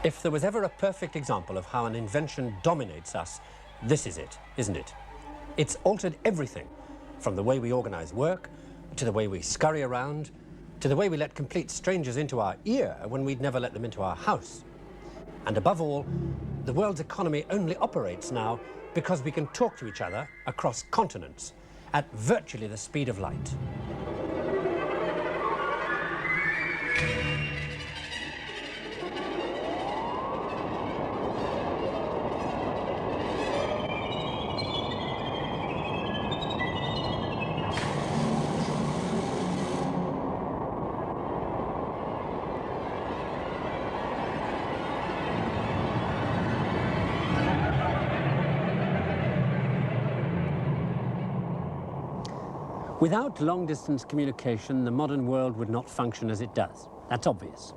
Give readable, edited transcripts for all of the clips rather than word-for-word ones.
If there was ever a perfect example of how an invention dominates us, this is it, isn't it? It's altered everything, from the way we organize work, to the way we scurry around, to the way we let complete strangers into our ear when we'd never let them into our house. And above all, the world's economy only operates now because we can talk to each other across continents at virtually the speed of light. Without long-distance communication, the modern world would not function as it does. That's obvious.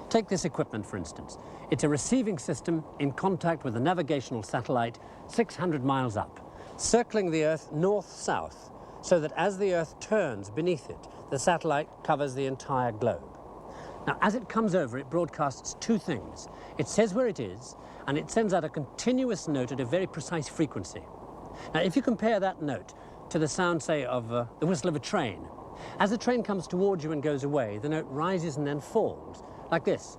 Take this equipment, for instance. It's a receiving system in contact with a navigational satellite 600 miles up, circling the Earth north-south, so that as the Earth turns beneath it, the satellite covers the entire globe. Now, as it comes over, it broadcasts two things. It says where it is, and it sends out a continuous note at a very precise frequency. Now, if you compare that note to the sound, say, of the whistle of a train. As the train comes towards you and goes away, the note rises and then falls, like this.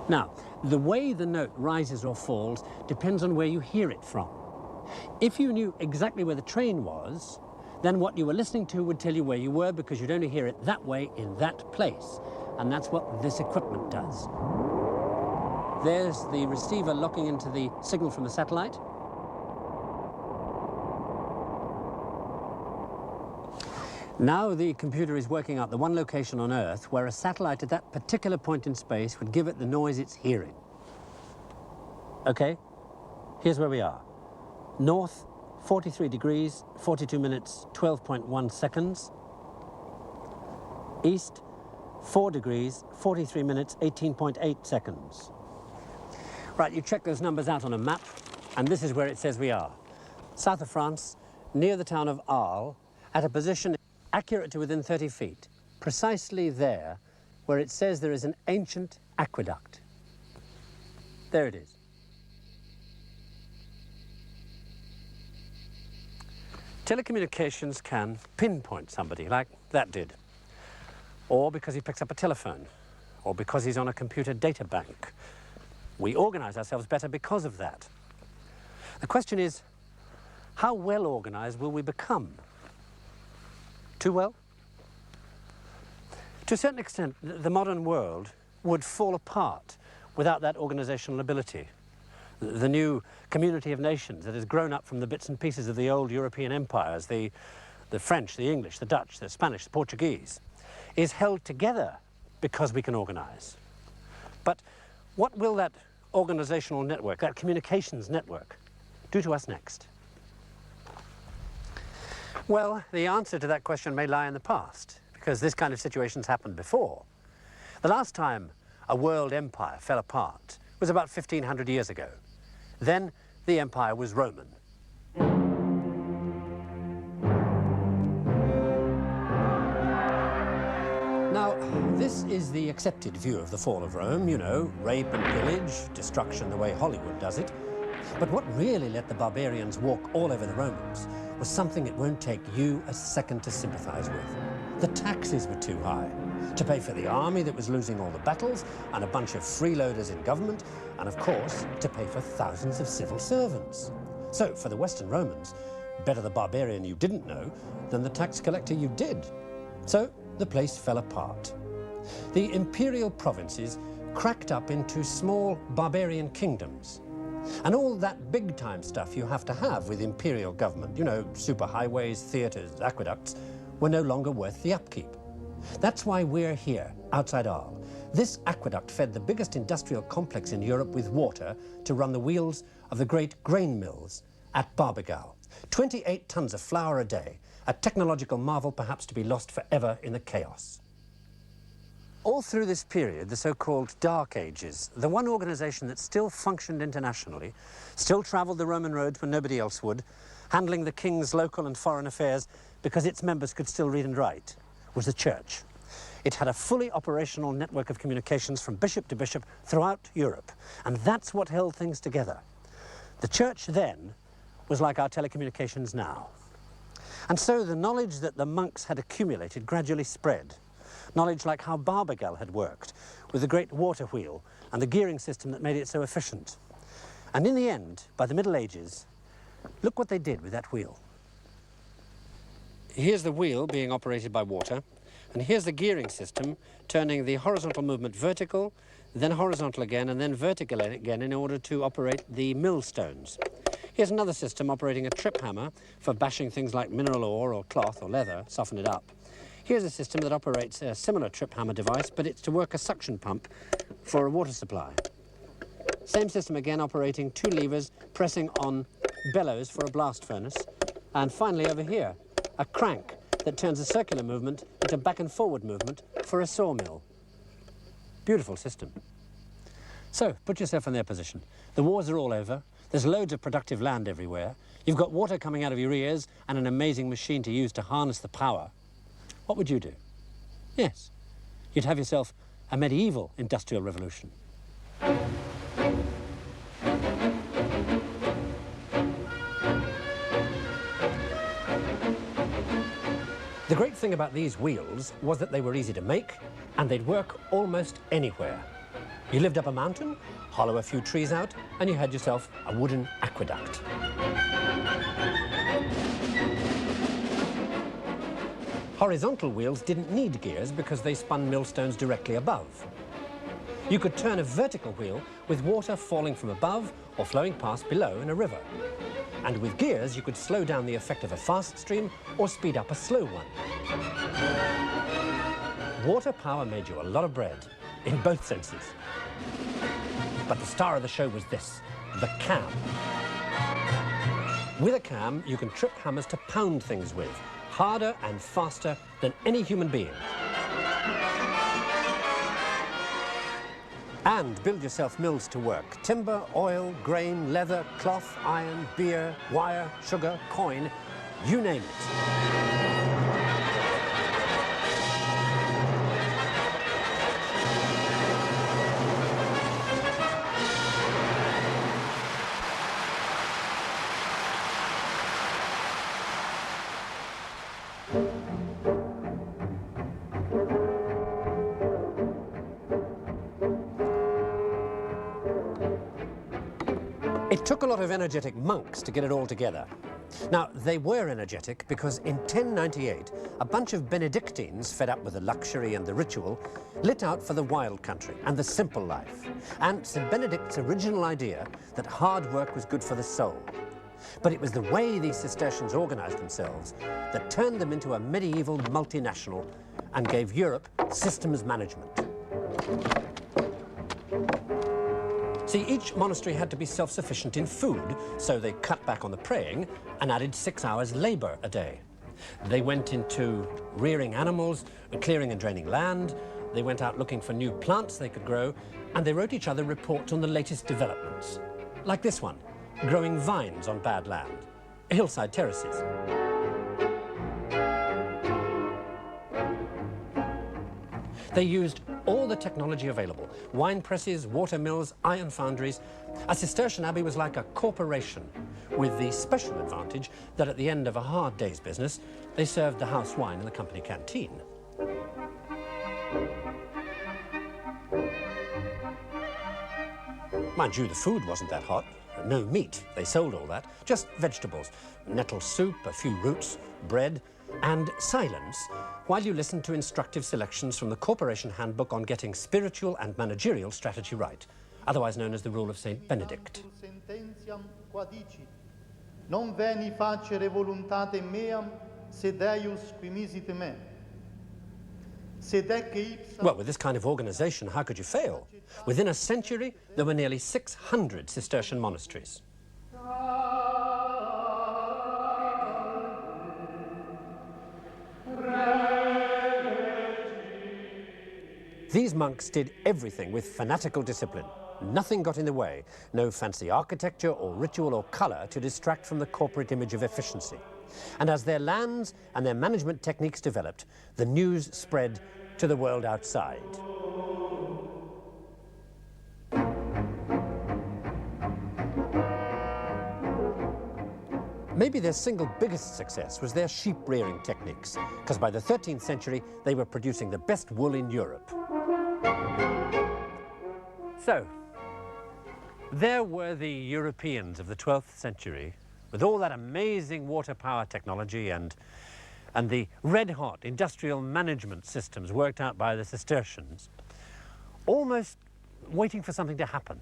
Now, the way the note rises or falls depends on where you hear it from. If you knew exactly where the train was, then what you were listening to would tell you where you were, because you'd only hear it that way in that place. And that's what this equipment does. There's the receiver locking into the signal from the satellite. Now the computer is working out the one location on Earth where a satellite at that particular point in space would give it the noise it's hearing. Okay, here's where we are. North, 43 degrees, 42 minutes, 12.1 seconds. East, 4 degrees, 43 minutes, 18.8 seconds. Right, you check those numbers out on a map, and this is where it says we are. South of France, near the town of Arles, at a position accurate to within 30 feet, precisely there where it says there is an ancient aqueduct. There it is. Telecommunications can pinpoint somebody, like that did. Or because he picks up a telephone, or because he's on a computer data bank. We organize ourselves better because of that. The question is, how well organized will we become? Too well? To a certain extent, the modern world would fall apart without that organizational ability. The new community of nations that has grown up from the bits and pieces of the old European empires, the French, the English, the Dutch, the Spanish, the Portuguese, is held together because we can organize. But what will that organizational network, that communications network, do to us next? Well, the answer to that question may lie in the past, because this kind of situation's happened before. The last time a world empire fell apart was about 1,500 years ago. Then the empire was Roman. Now, this is the accepted view of the fall of Rome, you know, rape and pillage, destruction the way Hollywood does it. But what really let the barbarians walk all over the Romans was something it won't take you a second to sympathize with. The taxes were too high to pay for the army that was losing all the battles, and a bunch of freeloaders in government, and of course, to pay for thousands of civil servants. So, for the Western Romans, better the barbarian you didn't know than the tax collector you did. So, the place fell apart. The imperial provinces cracked up into small barbarian kingdoms. And all that big-time stuff you have to have with imperial government, you know, superhighways, theatres, aqueducts, were no longer worth the upkeep. That's why we're here, outside Arles. This aqueduct fed the biggest industrial complex in Europe with water to run the wheels of the great grain mills at Barbegal. 28 tons of flour a day, a technological marvel perhaps to be lost forever in the chaos. All through this period, the so-called Dark Ages, the one organization that still functioned internationally, still traveled the Roman roads when nobody else would, handling the king's local and foreign affairs because its members could still read and write, was the church. It had a fully operational network of communications from bishop to bishop throughout Europe, and that's what held things together. The church then was like our telecommunications now. And so the knowledge that the monks had accumulated gradually spread. Knowledge like how Barbagal had worked, with the great water wheel and the gearing system that made it so efficient. And in the end, by the Middle Ages, look what they did with that wheel. Here's the wheel being operated by water, and here's the gearing system turning the horizontal movement vertical, then horizontal again, and then vertical again in order to operate the millstones. Here's another system operating a trip hammer for bashing things like mineral ore or cloth or leather, soften it up. Here's a system that operates a similar trip hammer device, but it's to work a suction pump for a water supply. Same system again, operating two levers, pressing on bellows for a blast furnace. And finally over here, a crank that turns a circular movement into back and forward movement for a sawmill. Beautiful system. So, put yourself in their position. The wars are all over. There's loads of productive land everywhere. You've got water coming out of your ears and an amazing machine to use to harness the power. What would you do? Yes, you'd have yourself a medieval industrial revolution. The great thing about these wheels was that they were easy to make and they'd work almost anywhere. You lived up a mountain, hollow a few trees out, and you had yourself a wooden aqueduct. Horizontal wheels didn't need gears because they spun millstones directly above. You could turn a vertical wheel with water falling from above or flowing past below in a river. And with gears, you could slow down the effect of a fast stream or speed up a slow one. Water power made you a lot of bread, in both senses. But the star of the show was this, the cam. With a cam, you can trip hammers to pound things with, harder and faster than any human being. And build yourself mills to work. Timber, oil, grain, leather, cloth, iron, beer, wire, sugar, coin, you name it. It took a lot of energetic monks to get it all together. Now, they were energetic because in 1098, a bunch of Benedictines, fed up with the luxury and the ritual, lit out for the wild country and the simple life. And St. Benedict's original idea that hard work was good for the soul. But it was the way these Cistercians organized themselves that turned them into a medieval multinational and gave Europe systems management. See, each monastery had to be self-sufficient in food, so they cut back on the praying and added 6 hours labor a day. They went into rearing animals, clearing and draining land. They went out looking for new plants they could grow, and they wrote each other reports on the latest developments. Like this one, growing vines on bad land, hillside terraces. They used all the technology available, wine presses, water mills, iron foundries. A Cistercian abbey was like a corporation, with the special advantage that at the end of a hard day's business, they served the house wine in the company canteen. Mind you, the food wasn't that hot. No meat, they sold all that. Just vegetables, nettle soup, a few roots, bread, and silence while you listen to instructive selections from the Corporation Handbook on Getting Spiritual and Managerial Strategy Right, otherwise known as the Rule of St. Benedict. Non veni facere voluntate meam, sed eius qui misit me. Well, with this kind of organization, how could you fail? Within a century, there were nearly 600 Cistercian monasteries. These monks did everything with fanatical discipline. Nothing got in the way, no fancy architecture or ritual or color to distract from the corporate image of efficiency. And as their lands and their management techniques developed, the news spread to the world outside. Maybe their single biggest success was their sheep rearing techniques, because by the 13th century they were producing the best wool in Europe. So, there were the Europeans of the 12th century with all that amazing water power technology and the red-hot industrial management systems worked out by the Cistercians, almost waiting for something to happen,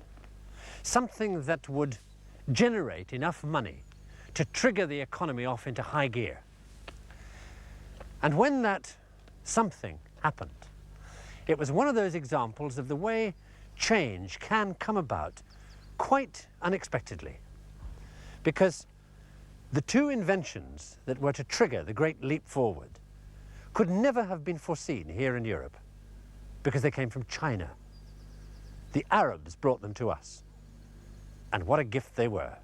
something that would generate enough money to trigger the economy off into high gear. And when that something happened, it was one of those examples of the way change can come about quite unexpectedly. Because the two inventions that were to trigger the great leap forward could never have been foreseen here in Europe, because they came from China. The Arabs brought them to us, and what a gift they were.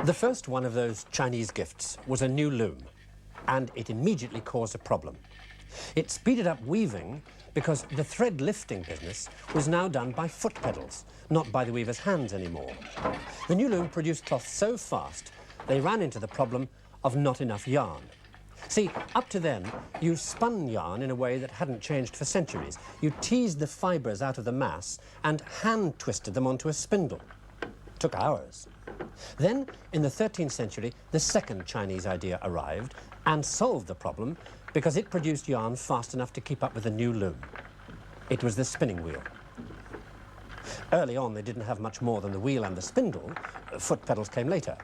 The first one of those Chinese gifts was a new loom, and it immediately caused a problem. It speeded up weaving because the thread lifting business was now done by foot pedals, not by the weaver's hands anymore. The new loom produced cloth so fast, they ran into the problem of not enough yarn. See, up to then, you spun yarn in a way that hadn't changed for centuries. You teased the fibres out of the mass and hand-twisted them onto a spindle. It took hours. Then, in the 13th century, the second Chinese idea arrived and solved the problem because it produced yarn fast enough to keep up with the new loom. It was the spinning wheel. Early on, they didn't have much more than the wheel and the spindle. Foot pedals came later.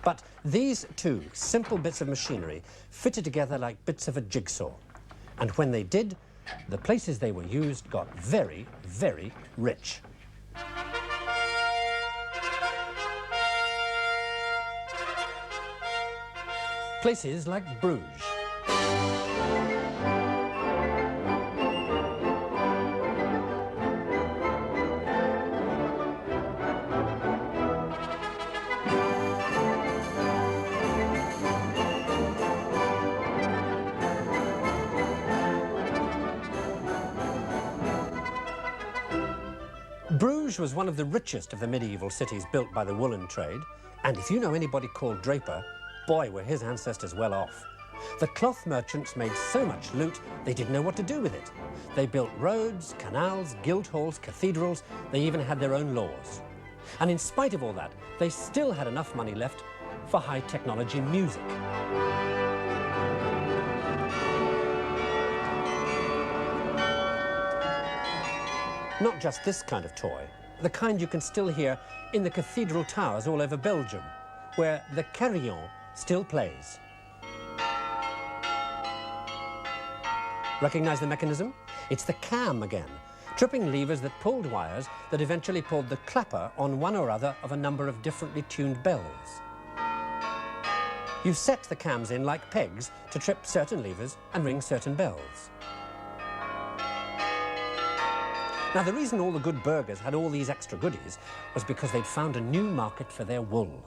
But these two simple bits of machinery fitted together like bits of a jigsaw. And when they did, the places they were used got very, very rich. Places like Bruges. Bruges was one of the richest of the medieval cities built by the woolen trade, and if you know anybody called Draper, boy, were his ancestors well off. The cloth merchants made so much loot, they didn't know what to do with it. They built roads, canals, guild halls, cathedrals. They even had their own laws. And in spite of all that, they still had enough money left for high-technology music. Not just this kind of toy, the kind you can still hear in the cathedral towers all over Belgium, where the carillon still plays. Recognize the mechanism? It's the cam again, tripping levers that pulled wires that eventually pulled the clapper on one or other of a number of differently tuned bells. You set the cams in like pegs to trip certain levers and ring certain bells. Now, the reason all the good burghers had all these extra goodies was because they'd found a new market for their wool.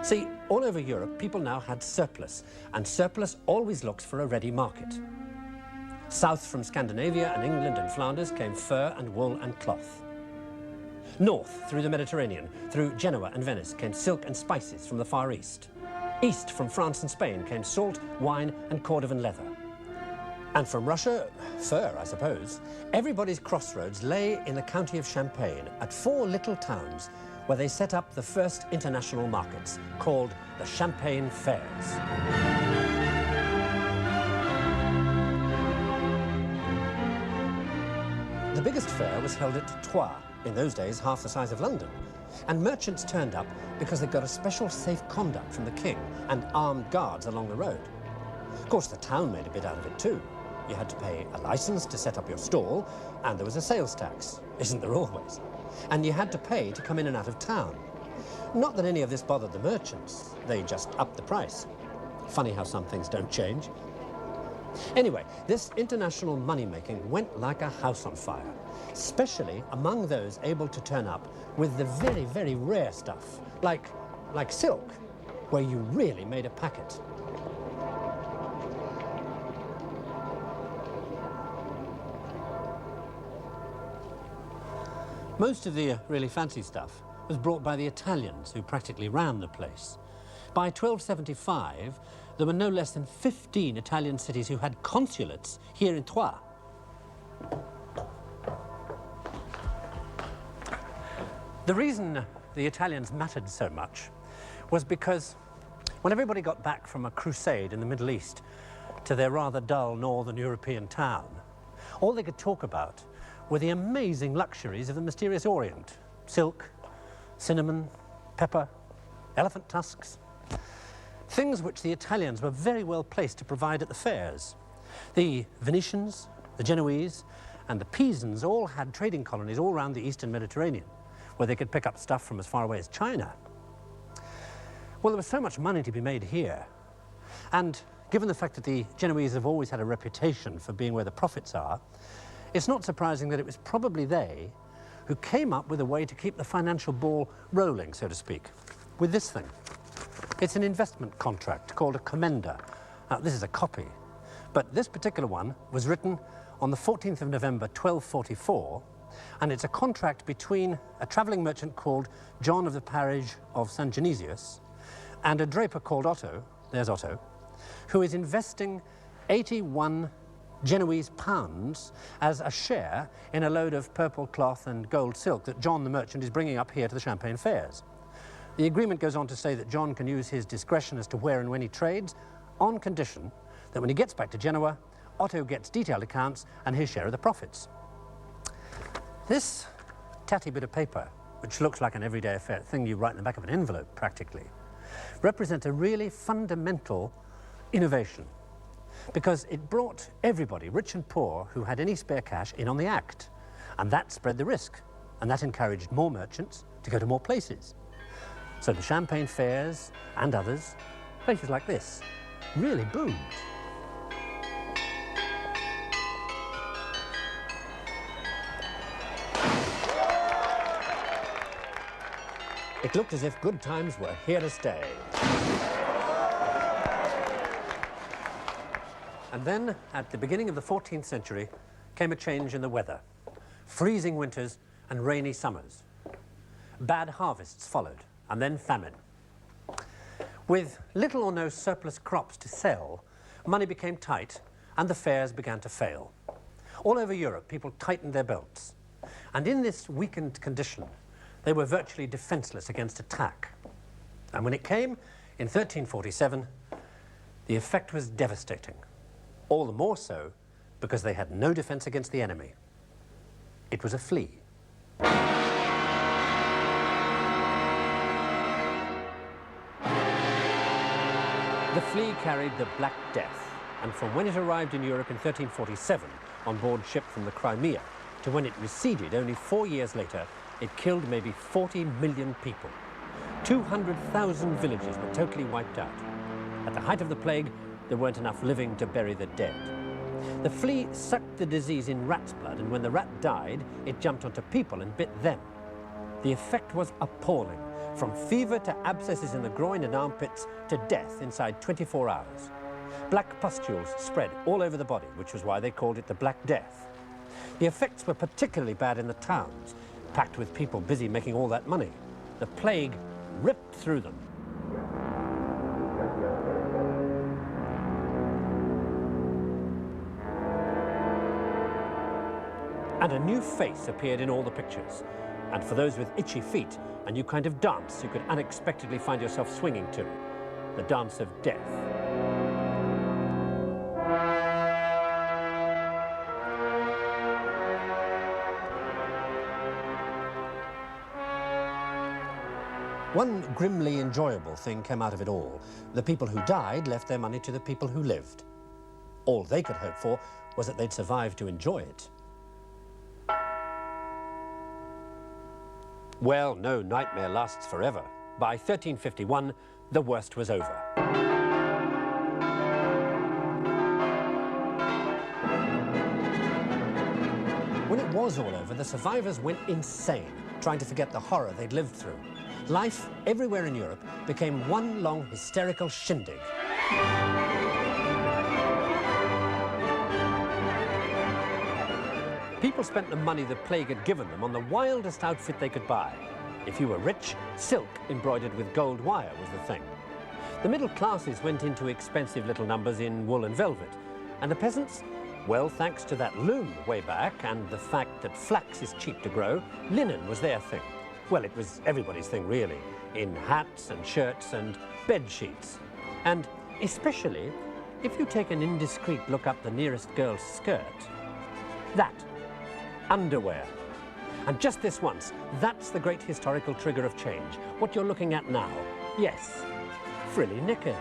See, all over Europe, people now had surplus, and surplus always looks for a ready market. South from Scandinavia and England and Flanders came fur and wool and cloth. North, through the Mediterranean, through Genoa and Venice, came silk and spices from the Far East. East, from France and Spain, came salt, wine, and Cordovan leather. And from Russia, fur, I suppose. Everybody's crossroads lay in the county of Champagne at 4 little towns where they set up the first international markets, called the Champagne Fairs. The biggest fair was held at Troyes, in those days half the size of London. And merchants turned up because they got a special safe conduct from the king and armed guards along the road. Of course, the town made a bit out of it too. You had to pay a license to set up your stall, and there was a sales tax. Isn't there always? And you had to pay to come in and out of town. Not that any of this bothered the merchants. They just upped the price. Funny how some things don't change. Anyway, this international money-making went like a house on fire, especially among those able to turn up with the very, very rare stuff, like like silk, where you really made a packet. Most of the really fancy stuff was brought by the Italians, who practically ran the place. By 1275, there were no less than 15 Italian cities who had consulates here in Troyes. The reason the Italians mattered so much was because when everybody got back from a crusade in the Middle East to their rather dull northern European town, all they could talk about were the amazing luxuries of the mysterious Orient. Silk, cinnamon, pepper, elephant tusks. Things which the Italians were very well placed to provide at the fairs. The Venetians, the Genoese, and the Pisans all had trading colonies all around the eastern Mediterranean, where they could pick up stuff from as far away as China. Well, there was so much money to be made here. And given the fact that the Genoese have always had a reputation for being where the profits are, it's not surprising that it was probably they who came up with a way to keep the financial ball rolling, so to speak, with this thing. It's an investment contract called a commenda. Now, this is a copy, but this particular one was written on the 14th of November, 1244, and it's a contract between a travelling merchant called John of the parish of San Genesius and a draper called Otto, there's Otto, who is investing 81 Genoese pounds as a share in a load of purple cloth and gold silk that John the merchant is bringing up here to the Champagne fairs. The agreement goes on to say that John can use his discretion as to where and when he trades, on condition that when he gets back to Genoa, Otto gets detailed accounts and his share of the profits. This tatty bit of paper, which looks like an everyday affair, thing you write in the back of an envelope practically, represents a really fundamental innovation, because it brought everybody, rich and poor, who had any spare cash in on the act. And that spread the risk, and that encouraged more merchants to go to more places. So the Champagne fairs and others, places like this, really boomed. It looked as if good times were here to stay. And then, at the beginning of the 14th century, came a change in the weather. Freezing winters and rainy summers. Bad harvests followed, and then famine. With little or no surplus crops to sell, money became tight, and the fairs began to fail. All over Europe, people tightened their belts. And in this weakened condition, they were virtually defenseless against attack. And when it came, in 1347, the effect was devastating. All the more so because they had no defense against the enemy. It was a flea. The flea carried the Black Death, and from when it arrived in Europe in 1347 on board ship from the Crimea to when it receded only 4 years later, it killed maybe 40 million people. 200,000 villages were totally wiped out. At the height of the plague, there weren't enough living to bury the dead. The flea sucked the disease in rat's blood, and when the rat died, it jumped onto people and bit them. The effect was appalling, from fever to abscesses in the groin and armpits to death inside 24 hours. Black pustules spread all over the body, which was why they called it the Black Death. The effects were particularly bad in the towns, packed with people busy making all that money. The plague ripped through them. And a new face appeared in all the pictures. And for those with itchy feet, a new kind of dance you could unexpectedly find yourself swinging to. The dance of death. One grimly enjoyable thing came out of it all. The people who died left their money to the people who lived. All they could hope for was that they'd survive to enjoy it. Well, no nightmare lasts forever. By 1351, the worst was over. When it was all over, the survivors went insane, trying to forget the horror they'd lived through. life everywhere in Europe became one long hysterical shindig. People spent the money the plague had given them on the wildest outfit they could buy. If you were rich, silk embroidered with gold wire was the thing. The middle classes went into expensive little numbers in wool and velvet. And the peasants? Well, thanks to that loom way back and the fact that flax is cheap to grow, linen was their thing. Well, it was everybody's thing, really, in hats and shirts and bed sheets. And especially if you take an indiscreet look up the nearest girl's skirt. That. Underwear. And just this once, that's the great historical trigger of change. What you're looking at now. Yes, frilly knickers.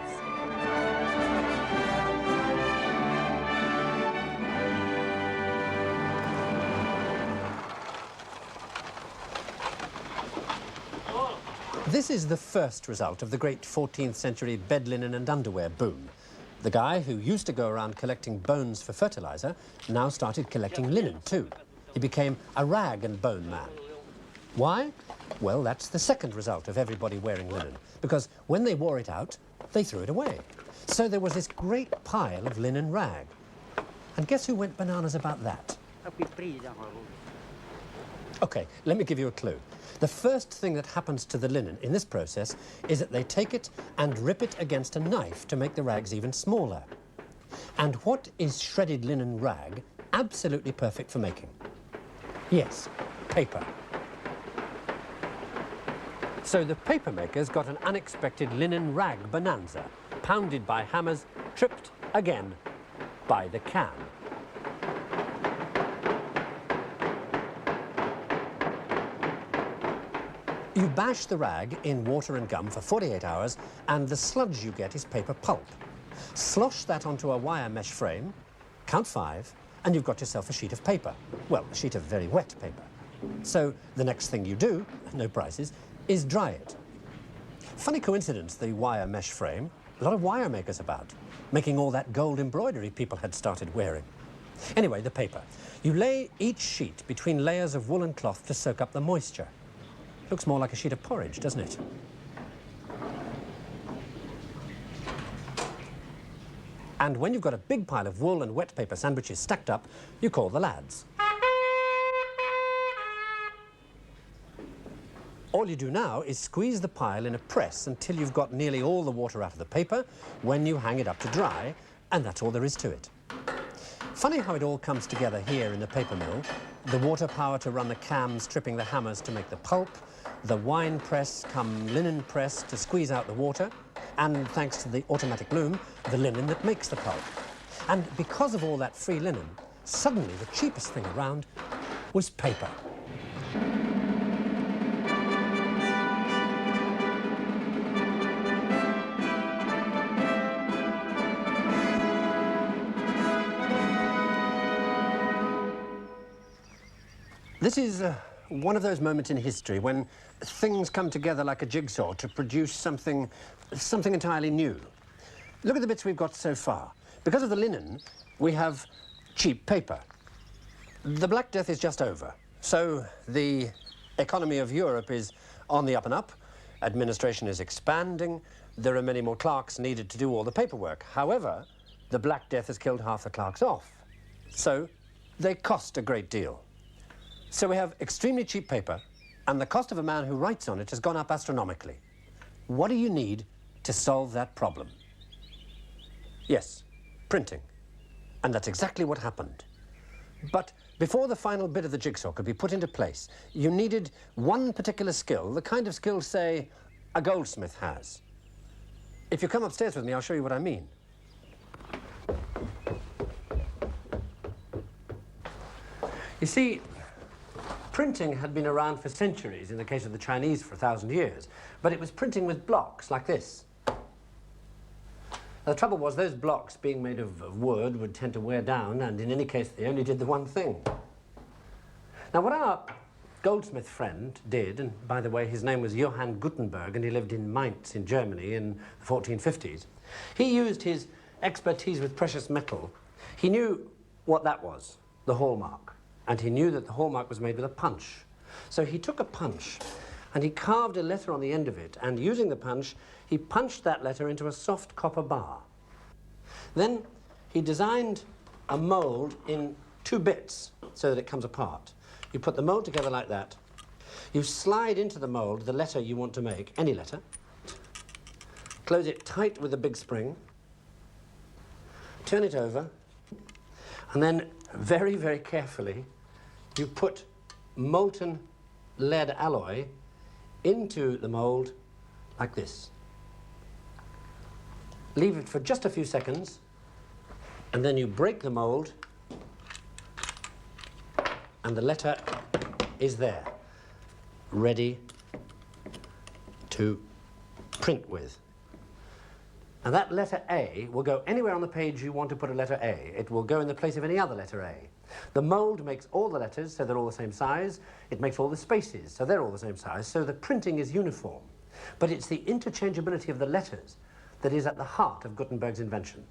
This is the first result of the great 14th century bed linen and underwear boom. The guy who used to go around collecting bones for fertilizer now started collecting linen too. He became a rag and bone man. Why? Well, that's the second result of everybody wearing linen, because when they wore it out, they threw it away. So there was this great pile of linen rag. And guess who went bananas about that? Okay, let me give you a clue. The first thing that happens to the linen in this process is that they take it and rip it against a knife to make the rags even smaller. And what is shredded linen rag absolutely perfect for making? Yes, paper. So the paper makers got an unexpected linen rag bonanza, pounded by hammers, tripped again by the can. You bash the rag in water and gum for 48 hours, and the sludge you get is paper pulp. Slosh that onto a wire mesh frame, count 5, and you've got yourself a sheet of paper. Well, a sheet of very wet paper. So the next thing you do, no prizes, is dry it. Funny coincidence, the wire mesh frame. A lot of wire makers about, making all that gold embroidery people had started wearing. Anyway, the paper. You lay each sheet between layers of woolen cloth to soak up the moisture. Looks more like a sheet of porridge, doesn't it? And when you've got a big pile of wool and wet paper sandwiches stacked up, you call the lads. All you do now is squeeze the pile in a press until you've got nearly all the water out of the paper when you hang it up to dry, and that's all there is to it. Funny how it all comes together here in the paper mill. The water power to run the cams, tripping the hammers to make the pulp, the wine press come linen press to squeeze out the water, and thanks to the automatic loom, the linen that makes the pulp. And because of all that free linen, suddenly the cheapest thing around was paper. This is one of those moments in history when things come together like a jigsaw to produce something entirely new. Look at the bits we've got so far. Because of the linen, we have cheap paper. The Black Death is just over, so the economy of Europe is on the up and up. Administration is expanding. There are many more clerks needed to do all the paperwork. However, the Black Death has killed half the clerks off, so they cost a great deal. So we have extremely cheap paper, and the cost of a man who writes on it has gone up astronomically. What do you need to solve that problem? Yes, printing. And that's exactly what happened. But before the final bit of the jigsaw could be put into place, you needed one particular skill, the kind of skill, say, a goldsmith has. If you come upstairs with me, I'll show you what I mean. You see, printing had been around for centuries, in the case of the Chinese for 1,000 years, but it was printing with blocks like this. The trouble was those blocks, being made of wood, would tend to wear down, and in any case they only did the one thing. Now what our goldsmith friend did, and by the way his name was Johann Gutenberg and he lived in Mainz in Germany in the 1450s, he used his expertise with precious metal. He knew what that was, the hallmark. And he knew that the hallmark was made with a punch. So he took a punch and he carved a letter on the end of it, and using the punch, he punched that letter into a soft copper bar. Then he designed a mould in 2 bits so that it comes apart. You put the mould together like that. You slide into the mould the letter you want to make, any letter. Close it tight with a big spring. Turn it over. And then very, very carefully, you put molten lead alloy into the mould like this. Leave it for just a few seconds, and then you break the mould, and the letter is there, ready to print with. And that letter A will go anywhere on the page you want to put a letter A. It will go in the place of any other letter A. The mould makes all the letters so they're all the same size. It makes all the spaces so they're all the same size. So the printing is uniform. But it's the interchangeability of the letters that is at the heart of Gutenberg's invention.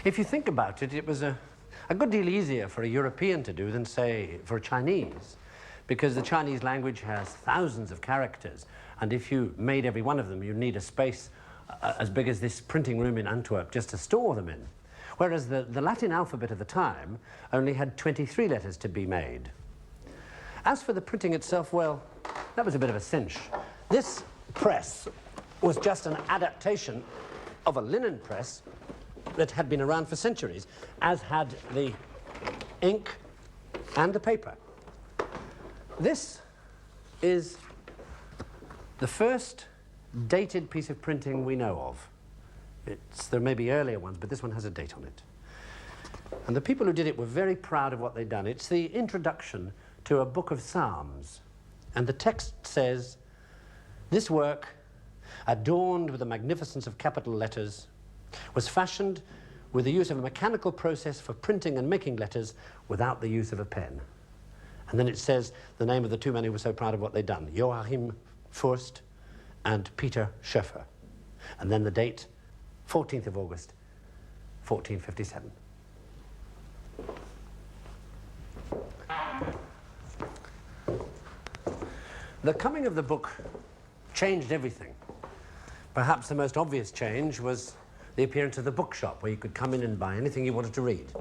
If you think about it, it was a good deal easier for a European to do than, say, for a Chinese, because the Chinese language has thousands of characters, and if you made every one of them, you'd need a space as big as this printing room in Antwerp just to store them in. Whereas the Latin alphabet of the time only had 23 letters to be made. As for the printing itself, well, that was a bit of a cinch. This press was just an adaptation of a linen press that had been around for centuries, as had the ink and the paper. This is the first dated piece of printing we know of. There may be earlier ones, but this one has a date on it. And the people who did it were very proud of what they'd done. It's the introduction to a book of Psalms. And the text says, "This work, adorned with the magnificence of capital letters, was fashioned with the use of a mechanical process for printing and making letters without the use of a pen." And then it says the name of the 2 men who were so proud of what they'd done, Joachim Furst and Peter Schoeffer. And then the date, 14th of August, 1457. The coming of the book changed everything. Perhaps the most obvious change was the appearance of the bookshop, where you could come in and buy anything you wanted to read.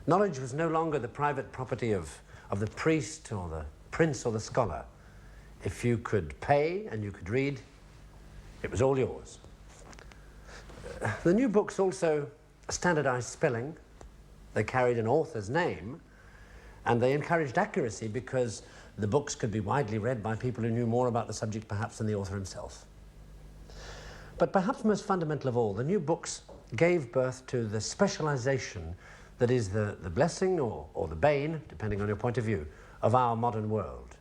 Knowledge was no longer the private property of the priest or the prince or the scholar. If you could pay and you could read, it was all yours. The new books also standardized spelling. They carried an author's name, and they encouraged accuracy because the books could be widely read by people who knew more about the subject perhaps than the author himself. But perhaps most fundamental of all, the new books gave birth to the specialization that is the blessing or the bane, depending on your point of view, of our modern world.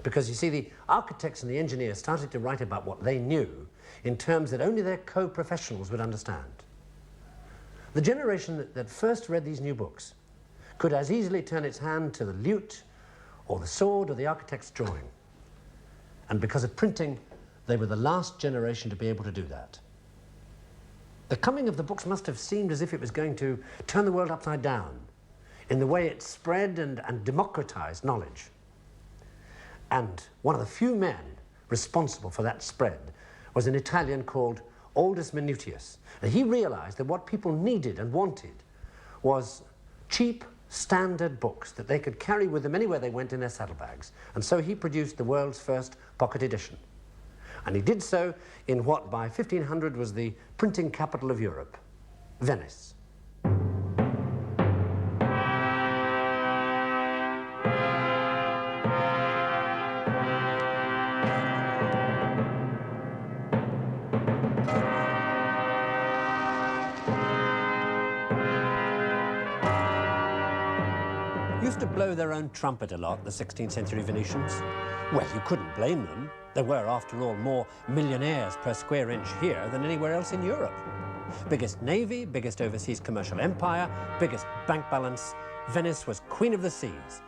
Because you see, the architects and the engineers started to write about what they knew in terms that only their co-professionals would understand. The generation that first read these new books could as easily turn its hand to the lute or the sword or the architect's drawing. And because of printing, they were the last generation to be able to do that. The coming of the books must have seemed as if it was going to turn the world upside down in the way it spread and democratized knowledge. And one of the few men responsible for that spread was an Italian called Aldus Manutius. And he realized that what people needed and wanted was cheap, standard books that they could carry with them anywhere they went in their saddlebags. And so he produced the world's first pocket edition. And he did so in what by 1500 was the printing capital of Europe, Venice. Used to blow their own trumpet a lot, the 16th century Venetians. Well, you couldn't blame them. There were, after all, more millionaires per square inch here than anywhere else in Europe. Biggest navy, biggest overseas commercial empire, biggest bank balance. Venice was queen of the seas.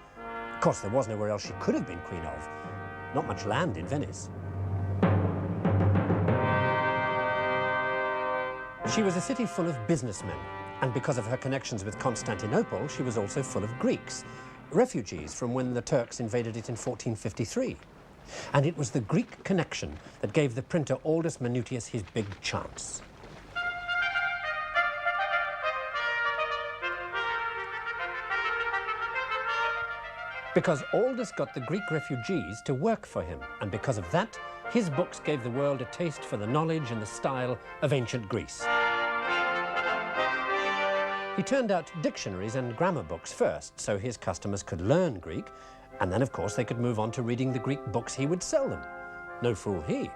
Of course, there was nowhere else she could have been queen of. Not much land in Venice. She was a city full of businessmen, and because of her connections with Constantinople, she was also full of Greeks. refugees from when the Turks invaded it in 1453. And it was the Greek connection that gave the printer Aldus Manutius his big chance. Because Aldus got the Greek refugees to work for him, and because of that, his books gave the world a taste for the knowledge and the style of ancient Greece. He turned out dictionaries and grammar books first, so his customers could learn Greek, and then, of course, they could move on to reading the Greek books he would sell them. No fool he.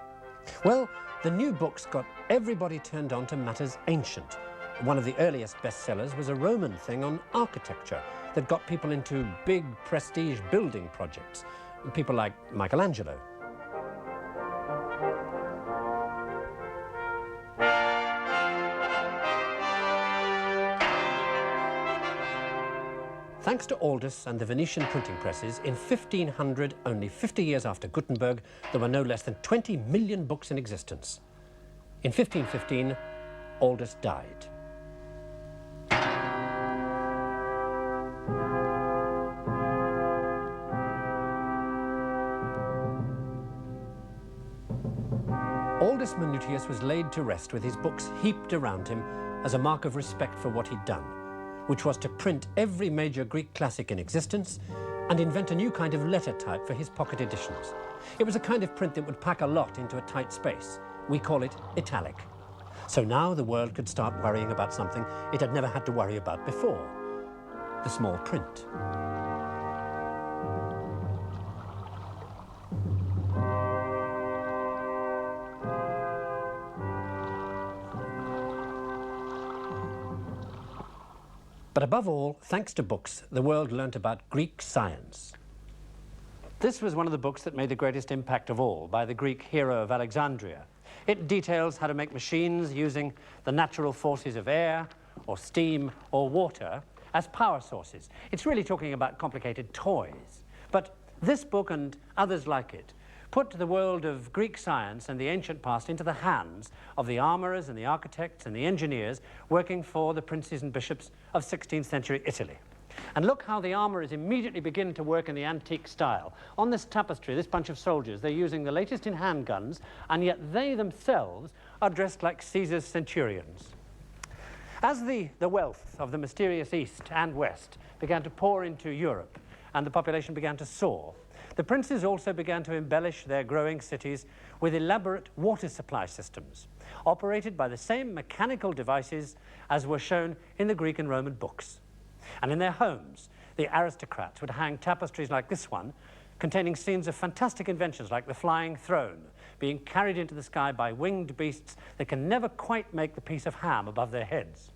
Well, the new books got everybody turned on to matters ancient. One of the earliest bestsellers was a Roman thing on architecture that got people into big prestige building projects, people like Michelangelo. Thanks to Aldus and the Venetian printing presses, in 1500, only 50 years after Gutenberg, there were no less than 20 million books in existence. In 1515, Aldus died. Aldus Manutius was laid to rest with his books heaped around him as a mark of respect for what he'd done, which was to print every major Greek classic in existence and invent a new kind of letter type for his pocket editions. It was a kind of print that would pack a lot into a tight space. We call it italic. So now the world could start worrying about something it had never had to worry about before: the small print. But above all, thanks to books, the world learnt about Greek science. This was one of the books that made the greatest impact of all, by the Greek hero of Alexandria. It details how to make machines using the natural forces of air, or steam, or water as power sources. It's really talking about complicated toys. But this book and others like it put the world of Greek science and the ancient past into the hands of the armourers and the architects and the engineers working for the princes and bishops of 16th century Italy. And look how the armourers immediately begin to work in the antique style. On this tapestry, this bunch of soldiers, they're using the latest in handguns, and yet they themselves are dressed like Caesar's centurions. As the wealth of the mysterious East and West began to pour into Europe and the population began to soar, the princes also began to embellish their growing cities with elaborate water supply systems, operated by the same mechanical devices as were shown in the Greek and Roman books. And in their homes, the aristocrats would hang tapestries like this one, containing scenes of fantastic inventions like the flying throne, being carried into the sky by winged beasts that can never quite make the piece of ham above their heads.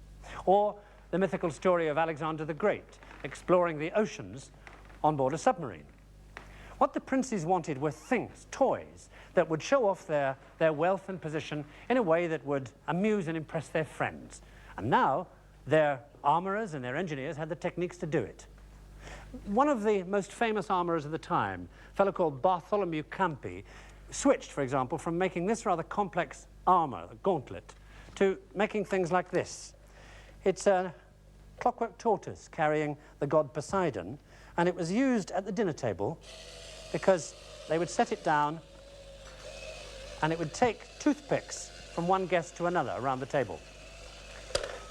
Or the mythical story of Alexander the Great, exploring the oceans on board a submarine. What the princes wanted were things, toys, that would show off their wealth and position in a way that would amuse and impress their friends. And now, their armourers and their engineers had the techniques to do it. One of the most famous armourers of the time, a fellow called Bartholomew Campi, switched, for example, from making this rather complex armour, a gauntlet, to making things like this. It's a clockwork tortoise carrying the god Poseidon, and it was used at the dinner table because they would set it down and it would take toothpicks from one guest to another around the table.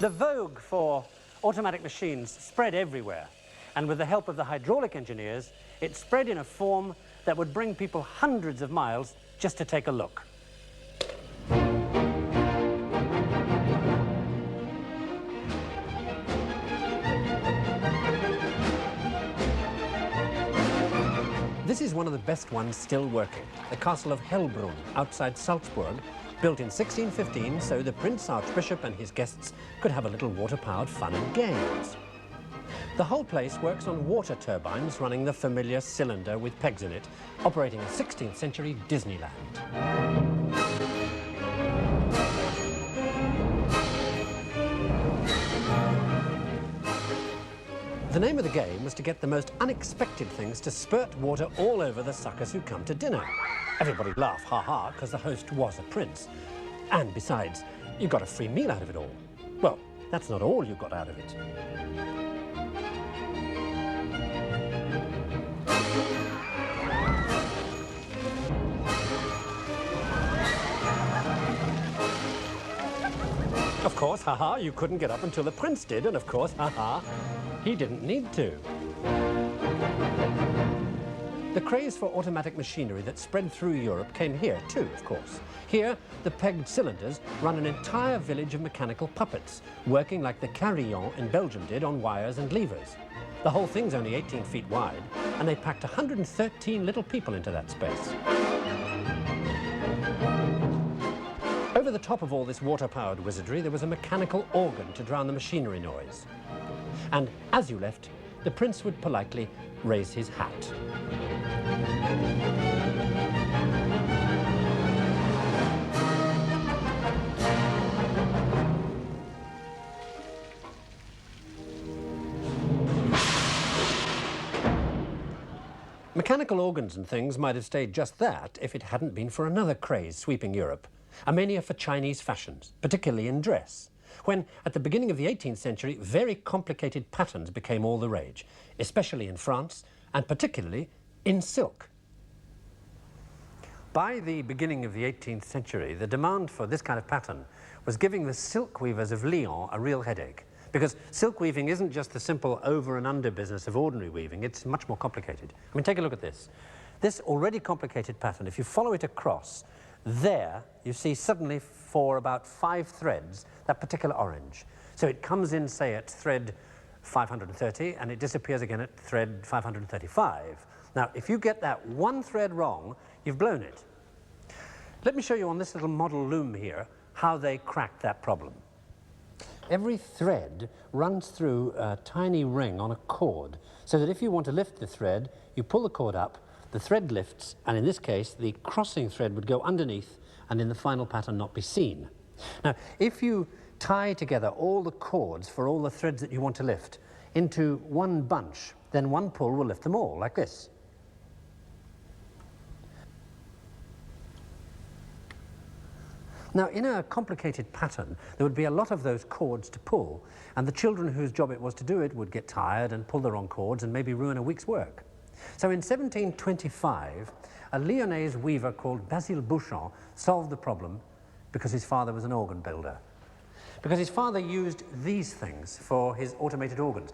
The vogue for automatic machines spread everywhere, and with the help of the hydraulic engineers, it spread in a form that would bring people hundreds of miles just to take a look. This is one of the best ones still working, the castle of Hellbrunn outside Salzburg, built in 1615 so the Prince Archbishop and his guests could have a little water-powered fun and games. The whole place works on water turbines running the familiar cylinder with pegs in it, operating a 16th century Disneyland. The name of the game was to get the most unexpected things to spurt water all over the suckers who come to dinner. Everybody laughed, ha-ha, because the host was a prince. And besides, you got a free meal out of it all. Well, that's not all you got out of it. Of course, haha, you couldn't get up until the prince did, and of course, haha, he didn't need to. The craze for automatic machinery that spread through Europe came here too, of course. Here, the pegged cylinders run an entire village of mechanical puppets, working like the carillon in Belgium did on wires and levers. The whole thing's only 18 feet wide, and they packed 113 little people into that space. Over the top of all this water-powered wizardry, there was a mechanical organ to drown the machinery noise. And as you left, the prince would politely raise his hat. Mechanical organs and things might have stayed just that if it hadn't been for another craze sweeping Europe, a mania for Chinese fashions, particularly in dress, when, at the beginning of the 18th century, very complicated patterns became all the rage, especially in France, and particularly in silk. By the beginning of the 18th century, the demand for this kind of pattern was giving the silk weavers of Lyon a real headache, because silk weaving isn't just the simple over and under business of ordinary weaving, it's much more complicated. I mean, take a look at this. This already complicated pattern, if you follow it across, there you see suddenly for about 5 threads that particular orange. So it comes in, say, at thread 530, and it disappears again at thread 535. Now, if you get that one thread wrong, you've blown it. Let me show you on this little model loom here how they cracked that problem. Every thread runs through a tiny ring on a cord, so that if you want to lift the thread, you pull the cord up, the thread lifts, and in this case, the crossing thread would go underneath and in the final pattern not be seen. Now, if you tie together all the cords for all the threads that you want to lift into one bunch, then one pull will lift them all, like this. Now, in a complicated pattern, there would be a lot of those cords to pull, and the children whose job it was to do it would get tired and pull the wrong cords and maybe ruin a week's work. So in 1725, a Lyonnese weaver called Basile Bouchon solved the problem because his father was an organ builder. Because his father used these things for his automated organs.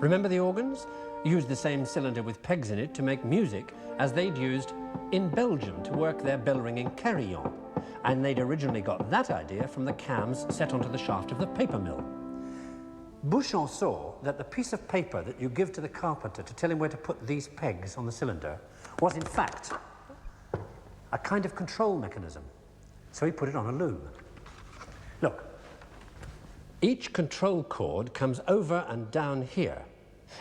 Remember the organs? Used the same cylinder with pegs in it to make music as they'd used in Belgium to work their bell-ringing carillon. And they'd originally got that idea from the cams set onto the shaft of the paper mill. Bouchon saw that the piece of paper that you give to the carpenter to tell him where to put these pegs on the cylinder was in fact a kind of control mechanism. So he put it on a loom. Look, each control cord comes over and down here,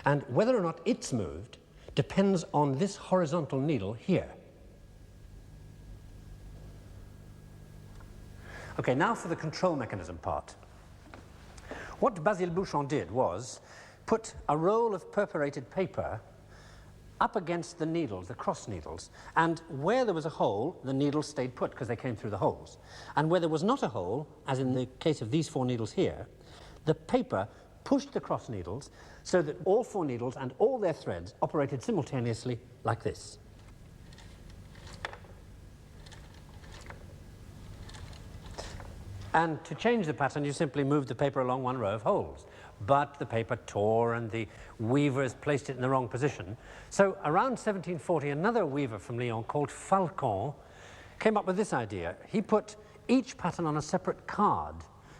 and whether or not it's moved depends on this horizontal needle here. Okay, now for the control mechanism part. What Basile Bouchon did was put a roll of perforated paper up against the needles, the cross needles, and where there was a hole, the needles stayed put because they came through the holes. And where there was not a hole, as in the case of these 4 needles here, the paper pushed the cross needles so that all 4 needles and all their threads operated simultaneously like this. And to change the pattern, you simply moved the paper along one row of holes. But the paper tore and the weavers placed it in the wrong position. So around 1740, another weaver from Lyon called Falcon came up with this idea. He put each pattern on a separate card.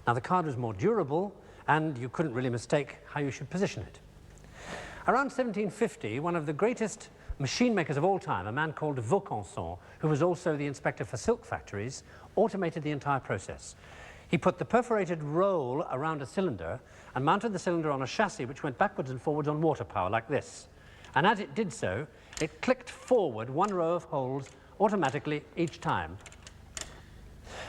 Now, the card was more durable, and you couldn't really mistake how you should position it. Around 1750, one of the greatest machine makers of all time, a man called Vaucanson, who was also the inspector for silk factories, automated the entire process. He put the perforated roll around a cylinder and mounted the cylinder on a chassis which went backwards and forwards on water power like this. And as it did so, it clicked forward one row of holes automatically each time.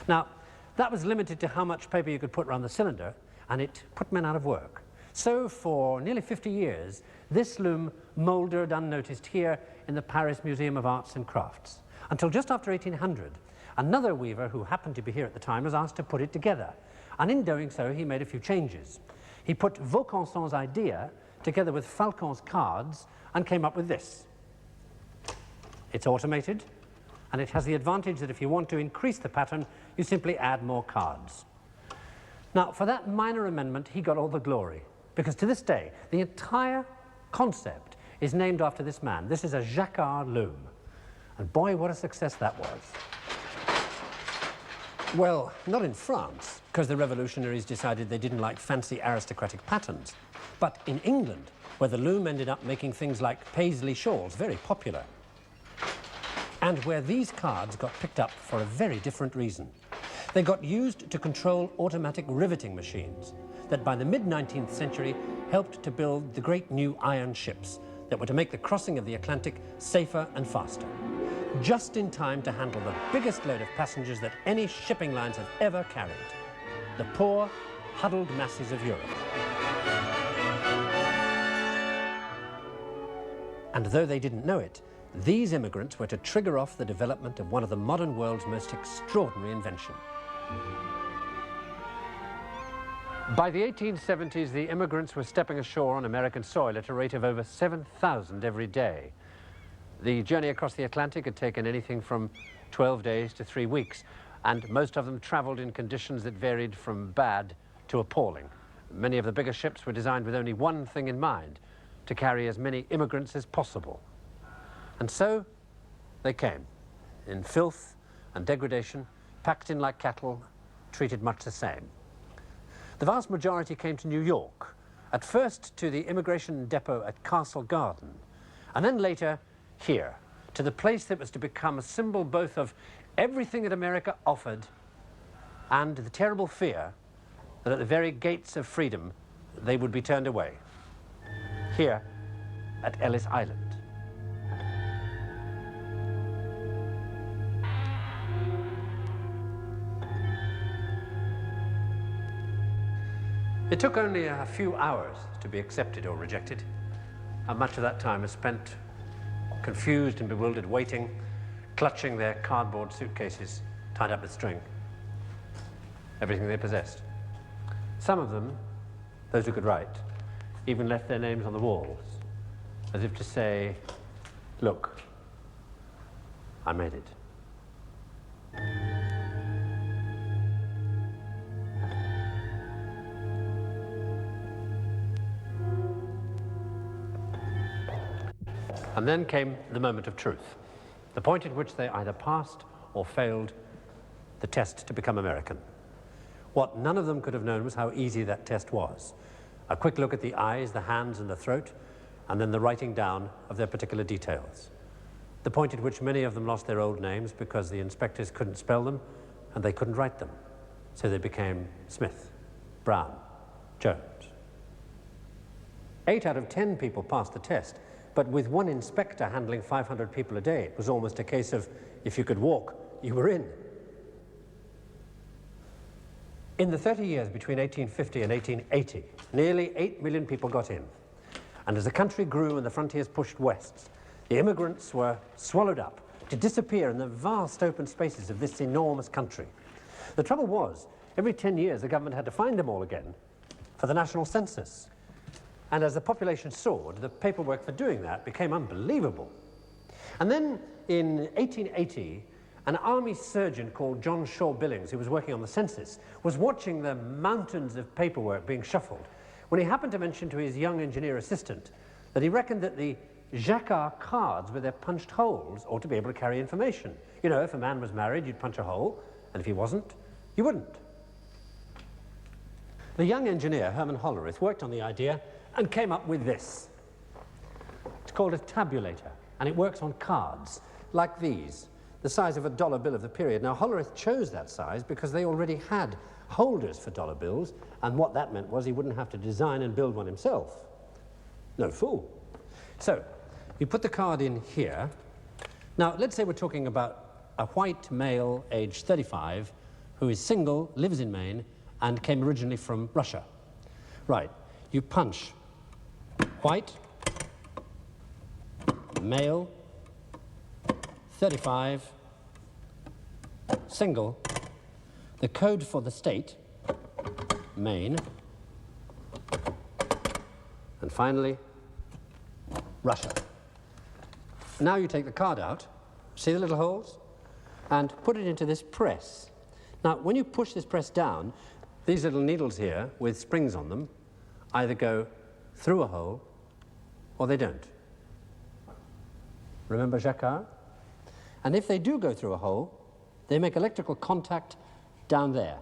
Now, that was limited to how much paper you could put around the cylinder, and it put men out of work. So for nearly 50 years, this loom mouldered unnoticed here in the Paris Museum of Arts and Crafts, until just after 1800. Another weaver who happened to be here at the time was asked to put it together, and in doing so he made a few changes. He put Vaucanson's idea together with Falcon's cards and came up with this. It's automated, and it has the advantage that if you want to increase the pattern, you simply add more cards. Now, for that minor amendment, he got all the glory, because to this day, the entire concept is named after this man. This is a Jacquard loom. And boy, what a success that was. Well, not in France, because the revolutionaries decided they didn't like fancy aristocratic patterns, but in England, where the loom ended up making things like paisley shawls very popular, and where these cards got picked up for a very different reason. They got used to control automatic riveting machines that by the mid-19th century helped to build the great new iron ships that were to make the crossing of the Atlantic safer and faster, just in time to handle the biggest load of passengers that any shipping lines have ever carried, the poor, huddled masses of Europe. And though they didn't know it, these immigrants were to trigger off the development of one of the modern world's most extraordinary inventions. By the 1870s, the immigrants were stepping ashore on American soil at a rate of over 7,000 every day. The journey across the Atlantic had taken anything from 12 days to 3 weeks, and most of them traveled in conditions that varied from bad to appalling. Many of the bigger ships were designed with only one thing in mind: to carry as many immigrants as possible. And so they came, in filth and degradation, packed in like cattle, treated much the same. The vast majority came to New York, at first to the immigration depot at Castle Garden, and then later here, to the place that was to become a symbol both of everything that America offered and the terrible fear that at the very gates of freedom they would be turned away, here at Ellis Island. It took only a few hours to be accepted or rejected, and much of that time is spent confused and bewildered, waiting, clutching their cardboard suitcases tied up with string, everything they possessed. Some of them, those who could write, even left their names on the walls, as if to say, look, I made it. And then came the moment of truth, the point at which they either passed or failed the test to become American. What none of them could have known was how easy that test was. A quick look at the eyes, the hands, and the throat, and then the writing down of their particular details. The point at which many of them lost their old names because the inspectors couldn't spell them and they couldn't write them. So they became Smith, Brown, Jones. 8 out of 10 people passed the test, but with one inspector handling 500 people a day, it was almost a case of if you could walk, you were in. In the 30 years between 1850 and 1880, nearly 8 million people got in. And as the country grew and the frontiers pushed west, the immigrants were swallowed up to disappear in the vast open spaces of this enormous country. The trouble was, every 10 years the government had to find them all again for the national census. And as the population soared, the paperwork for doing that became unbelievable. And then in 1880, an army surgeon called John Shaw Billings, who was working on the census, was watching the mountains of paperwork being shuffled when he happened to mention to his young engineer assistant that he reckoned that the Jacquard cards with their punched holes ought to be able to carry information. You know, if a man was married, you'd punch a hole, and if he wasn't, you wouldn't. The young engineer, Herman Hollerith, worked on the idea and came up with this. It's called a tabulator, and it works on cards like these, the size of a dollar bill of the period. Now, Hollerith chose that size because they already had holders for dollar bills, and what that meant was he wouldn't have to design and build one himself. No fool. So, you put the card in here. Now, let's say we're talking about a white male, aged 35, who is single, lives in Maine, and came originally from Russia. Right, you punch white, male, 35, single, the code for the state, Maine, and finally, Russia. Now you take the card out, see the little holes, and put it into this press. Now, when you push this press down, these little needles here with springs on them either go through a hole or they don't. Remember Jacquard? And if they do go through a hole, they make electrical contact down there.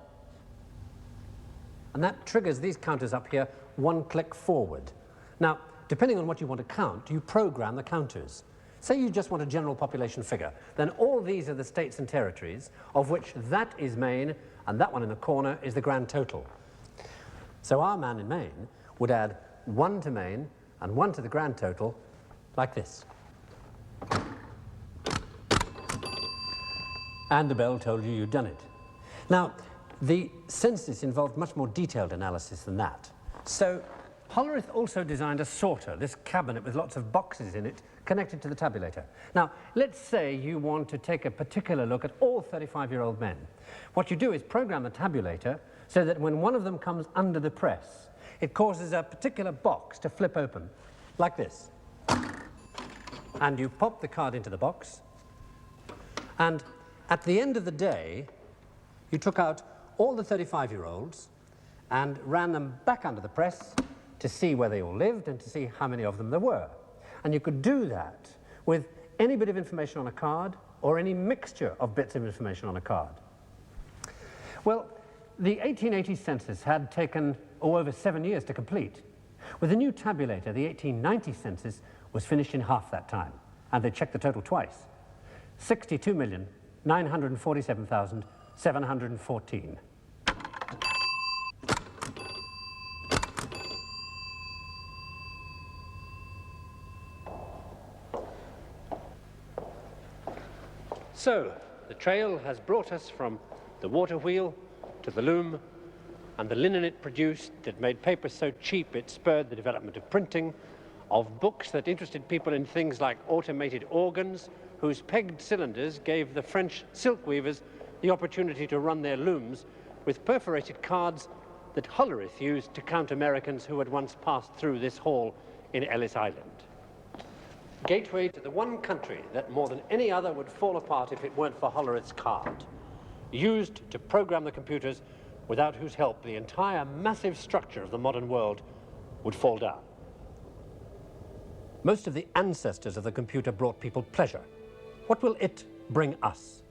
And that triggers these counters up here one click forward. Now, depending on what you want to count, you program the counters. Say you just want a general population figure, then all these are the states and territories, of which that is Maine, and that one in the corner is the grand total. So our man in Maine would add 1 to Maine and 1 to the grand total, like this. And the bell told you you'd done it. Now, the census involved much more detailed analysis than that. So Hollerith also designed a sorter, this cabinet with lots of boxes in it, connected to the tabulator. Now, let's say you want to take a particular look at all 35-year-old men. What you do is program the tabulator so that when one of them comes under the press, it causes a particular box to flip open, like this. And you pop the card into the box, and at the end of the day, you took out all the 35-year-olds and ran them back under the press to see where they all lived and to see how many of them there were. And you could do that with any bit of information on a card or any mixture of bits of information on a card. Well, the 1880 census had taken over 7 years to complete. With the new tabulator, the 1890 census was finished in half that time, and they checked the total twice. 62,947,714. So, the trail has brought us from the water wheel to the loom, and the linen it produced that made paper so cheap it spurred the development of printing, of books that interested people in things like automated organs, whose pegged cylinders gave the French silk weavers the opportunity to run their looms with perforated cards that Hollerith used to count Americans who had once passed through this hall in Ellis Island. Gateway to the one country that more than any other would fall apart if it weren't for Hollerith's card, used to program the computers without whose help the entire massive structure of the modern world would fall down. Most of the ancestors of the computer brought people pleasure. What will it bring us?